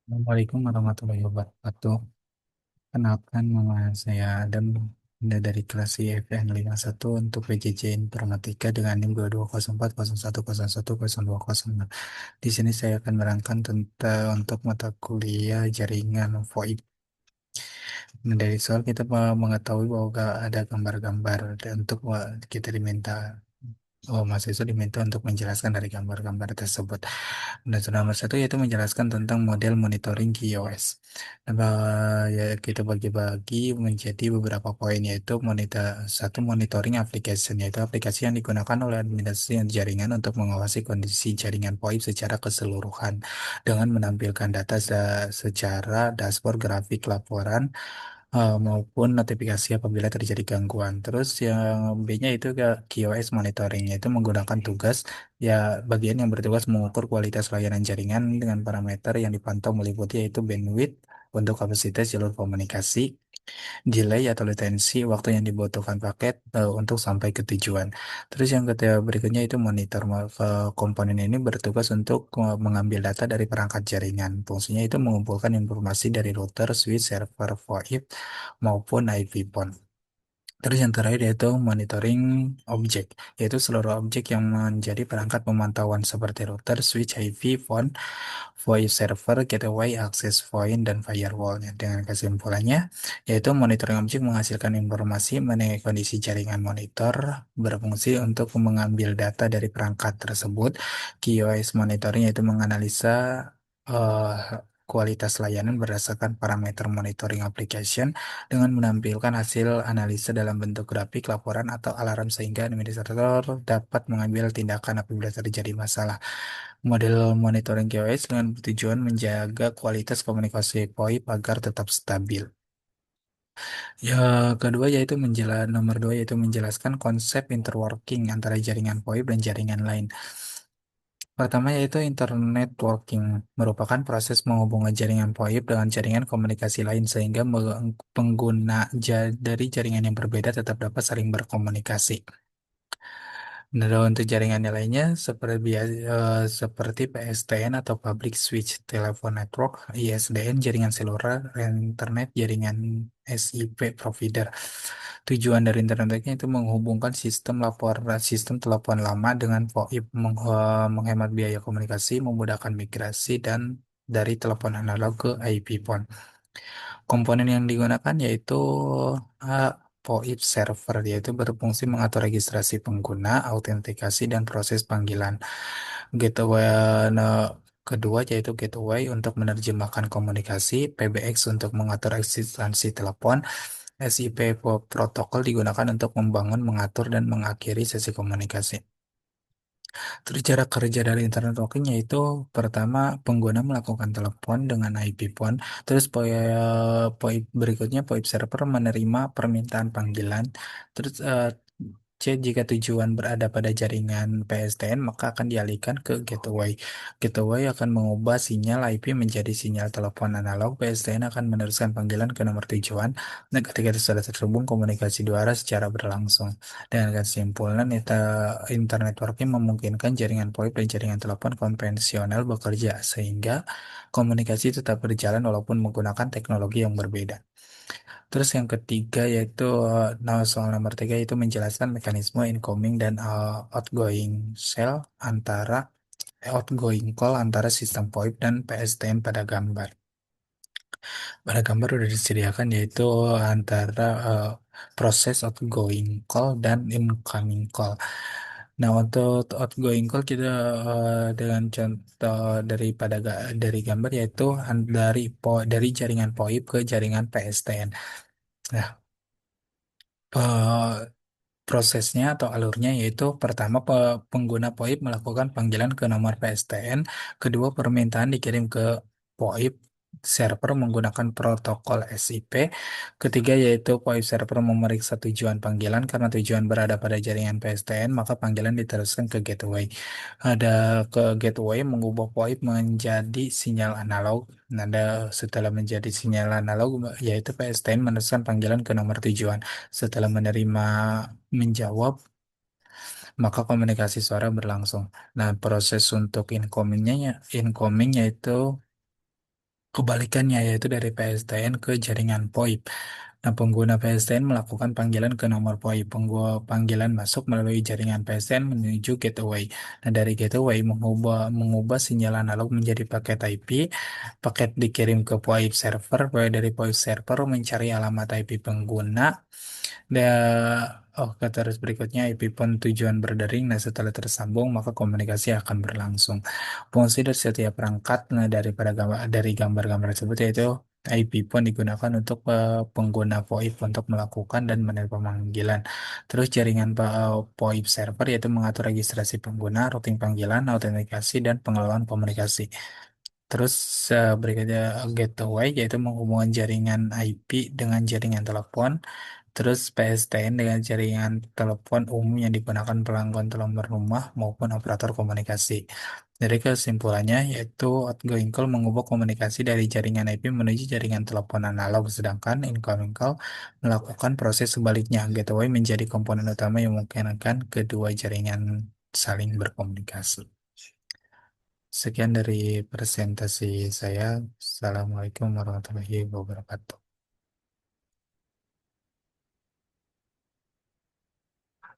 Assalamualaikum warahmatullahi wabarakatuh. Kenalkan nama saya Adam dari kelas IFN satu untuk PJJ Informatika dengan NIM 220401010206. Di sini saya akan menerangkan tentang untuk mata kuliah jaringan VoIP. Nah, dari soal kita mengetahui bahwa ada gambar-gambar dan untuk kita diminta mahasiswa diminta untuk menjelaskan dari gambar-gambar tersebut. Nah, nomor satu yaitu menjelaskan tentang model monitoring QoS. Nah, ya kita bagi-bagi menjadi beberapa poin yaitu satu monitoring application yaitu aplikasi yang digunakan oleh administrasi jaringan untuk mengawasi kondisi jaringan VoIP secara keseluruhan dengan menampilkan data secara dashboard, grafik, laporan maupun notifikasi apabila terjadi gangguan. Terus yang B-nya itu ke QoS monitoring, yaitu menggunakan tugas ya bagian yang bertugas mengukur kualitas layanan jaringan dengan parameter yang dipantau meliputi yaitu bandwidth untuk kapasitas jalur komunikasi, delay atau latensi, waktu yang dibutuhkan paket untuk sampai ke tujuan. Terus yang ketiga berikutnya itu monitor. Komponen ini bertugas untuk mengambil data dari perangkat jaringan. Fungsinya itu mengumpulkan informasi dari router, switch, server, VoIP maupun IP phone. Terus yang terakhir yaitu monitoring objek, yaitu seluruh objek yang menjadi perangkat pemantauan seperti router, switch, IP, phone, voice server, gateway, access point, dan firewall. Dengan kesimpulannya, yaitu monitoring objek menghasilkan informasi mengenai kondisi jaringan monitor, berfungsi untuk mengambil data dari perangkat tersebut. QoS monitoring yaitu menganalisa kualitas layanan berdasarkan parameter monitoring application dengan menampilkan hasil analisa dalam bentuk grafik, laporan, atau alarm sehingga administrator dapat mengambil tindakan apabila terjadi masalah. Model monitoring QoS dengan tujuan menjaga kualitas komunikasi VoIP agar tetap stabil. Ya, kedua yaitu nomor dua yaitu menjelaskan konsep interworking antara jaringan VoIP dan jaringan lain. Pertama yaitu internet working, merupakan proses menghubungkan jaringan VoIP dengan jaringan komunikasi lain sehingga pengguna dari jaringan yang berbeda tetap dapat saling berkomunikasi. Nah, untuk jaringan yang lainnya seperti PSTN atau Public Switch Telephone Network, ISDN, jaringan seluler, internet, jaringan SIP provider. Tujuan dari internetnya itu menghubungkan sistem telepon lama dengan VoIP, menghemat biaya komunikasi, memudahkan migrasi dan dari telepon analog ke IP phone. Komponen yang digunakan yaitu uh, VoIP server, yaitu berfungsi mengatur registrasi pengguna, autentikasi, dan proses panggilan. Gateway kedua yaitu gateway untuk menerjemahkan komunikasi, PBX untuk mengatur eksistensi telepon, SIP protokol digunakan untuk membangun, mengatur, dan mengakhiri sesi komunikasi. Terus cara kerja dari internet talking yaitu pertama pengguna melakukan telepon dengan IP phone, terus poin berikutnya VoIP server menerima permintaan panggilan, terus C jika tujuan berada pada jaringan PSTN maka akan dialihkan ke gateway. Gateway akan mengubah sinyal IP menjadi sinyal telepon analog. PSTN akan meneruskan panggilan ke nomor tujuan. Dan ketika itu sudah terhubung komunikasi dua arah secara berlangsung. Dengan kesimpulan, internet working memungkinkan jaringan VoIP dan jaringan telepon konvensional bekerja sehingga komunikasi tetap berjalan walaupun menggunakan teknologi yang berbeda. Terus yang ketiga yaitu soal nomor tiga yaitu menjelaskan mekanisme incoming dan outgoing outgoing call antara sistem VoIP dan PSTN pada gambar. Pada gambar sudah disediakan yaitu antara proses outgoing call dan incoming call. Nah, untuk outgoing call kita dengan contoh dari gambar yaitu dari jaringan VoIP ke jaringan PSTN. Nah, eh, prosesnya atau alurnya yaitu pertama pengguna VoIP melakukan panggilan ke nomor PSTN, kedua permintaan dikirim ke VoIP server menggunakan protokol SIP, ketiga yaitu VoIP server memeriksa tujuan panggilan karena tujuan berada pada jaringan PSTN maka panggilan diteruskan ke gateway. Ada ke gateway mengubah VoIP menjadi sinyal analog. Ada setelah menjadi sinyal analog yaitu PSTN meneruskan panggilan ke nomor tujuan. Setelah menerima menjawab, maka komunikasi suara berlangsung. Nah, proses untuk incoming yaitu kebalikannya yaitu dari PSTN ke jaringan VoIP. Nah, pengguna PSTN melakukan panggilan ke nomor VoIP. Panggilan masuk melalui jaringan PSTN menuju gateway. Nah, dari gateway mengubah sinyal analog menjadi paket IP. Paket dikirim ke VoIP server. Dari VoIP server mencari alamat IP pengguna. Terus berikutnya IP pun tujuan berdering. Nah, setelah tersambung maka komunikasi akan berlangsung. Fungsi dari setiap perangkat, nah dari gambar-gambar tersebut yaitu IP pun digunakan untuk pengguna VoIP untuk melakukan dan menerima panggilan. Terus jaringan VoIP server yaitu mengatur registrasi pengguna, routing panggilan, autentikasi, dan pengelolaan komunikasi. Terus berikutnya gateway yaitu menghubungkan jaringan IP dengan jaringan telepon. Terus PSTN dengan jaringan telepon umum yang digunakan pelanggan telepon rumah maupun operator komunikasi. Dari kesimpulannya yaitu outgoing call mengubah komunikasi dari jaringan IP menuju jaringan telepon analog, sedangkan incoming call melakukan proses sebaliknya. Gateway menjadi komponen utama yang memungkinkan kedua jaringan saling berkomunikasi. Sekian dari presentasi saya. Assalamualaikum warahmatullahi wabarakatuh.